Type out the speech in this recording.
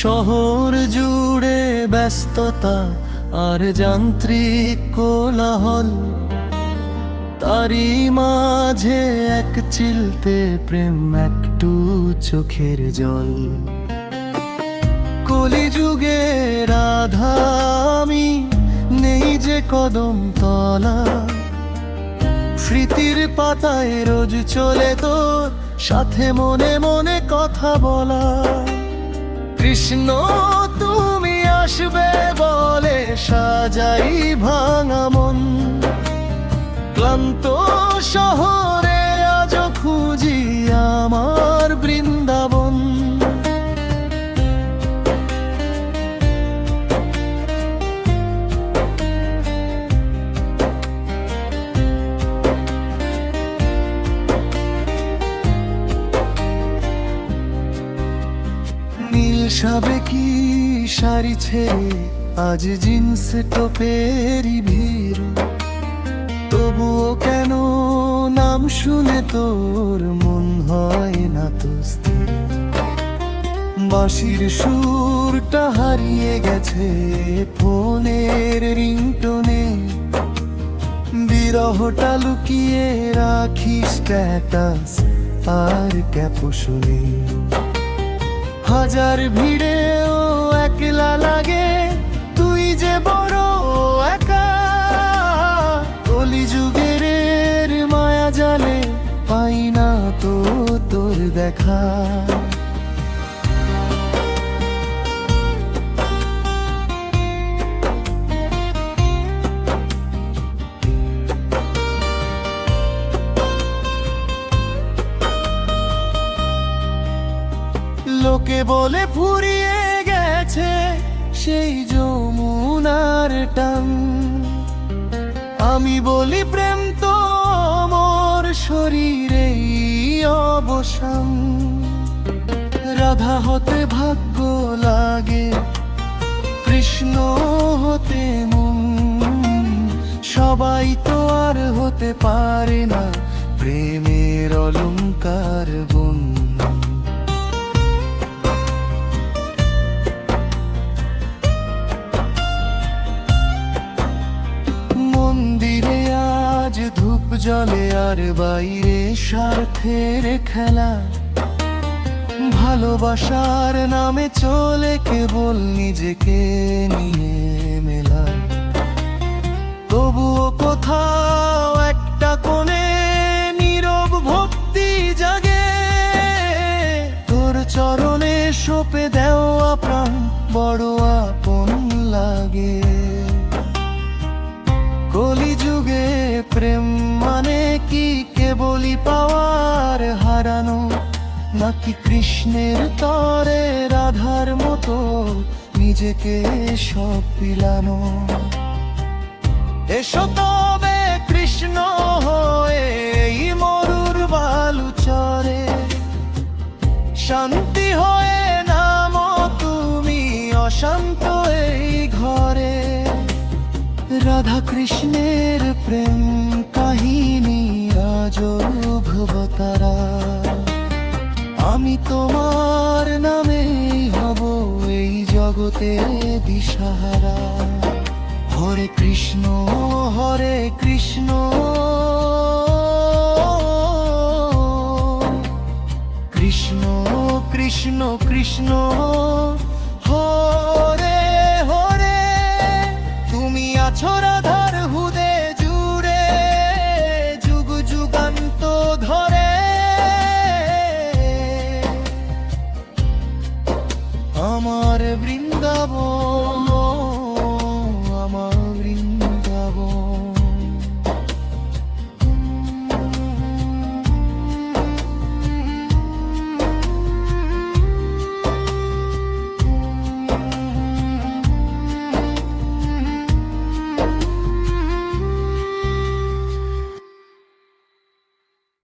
শহর জুড়ে ব্যস্ততা আর যান্ত্রিক কোলাহল, তারই মাঝে এক চিলতে প্রেম, একটু চোখের জল। কলিযুগে রাধা আমি, নেই যে কদম তলা, স্মৃতির পাতায় রোজ চলে তোর সাথে মনে মনে কথা বলা। কৃষ্ণ তুমি আসবে বলে সাজাই ভাঙা মন, ক্লান্ত শহরে আজ খুঁজি আমার বৃন্দাবন। নীল সাবেকি শাড়ি ছেড়ে আজ জিন্স টপেরই ভিড়, তবুও কেন নাম শুনে তোর মন হয় না তো স্থির। বাঁশির সুরটা হারিয়ে গেছে ফোনের রিংটোনে, বিরহটা লুকিয়ে রাখিস স্ট্যাটাস আর ক্যাপশনে। হাজার ভিড়েও একলা লাগে, তুই যে বড় একা। কলিযুগের মায়া জালে পাই না তো তোর দেখা। লোকে বলে ফুরিয়ে গেছে সেই যমুনার টান, আমি বলি প্রেম তো মোর শরীরেই অবসান। রাধা হতে ভাগ্য লাগে, কৃষ্ণ হতে মন, সবাই তো আর হতে পারে না প্রেমের অলংকার বোন। মন্দিরে আজ ধূপ জ্বলে আর বাইরে স্বার্থের খেলা, ভালোবাসার নামে চলে কেবল নিজেকে নিয়ে মেলা। তবুও কোথাও একটা কোণে নীরব ভক্তি জাগে, তোর চরণে সঁপে দেওয়া প্রাণ বড় আপন লাগে। কলিযুগে প্রেম মানে কি কেবলই পাওয়ার হারানো, নাকি কৃষ্ণের তরে রাধার মতো নিজেকে সব বিলানো? এসো তবে কৃষ্ণ হয়ে এই মরুর বালু চরে, শান্তি হয়ে নামো তুমি অশান্ত এই ঘরে। রাধা কৃষ্ণের প্রেম কাহিনী রাজভবতারা, আমি তোমার নামেই হব এই জগতে দিশাহারা। হরে কৃষ্ণ হরে কৃষ্ণ, কৃষ্ণ কৃষ্ণ কৃষ্ণ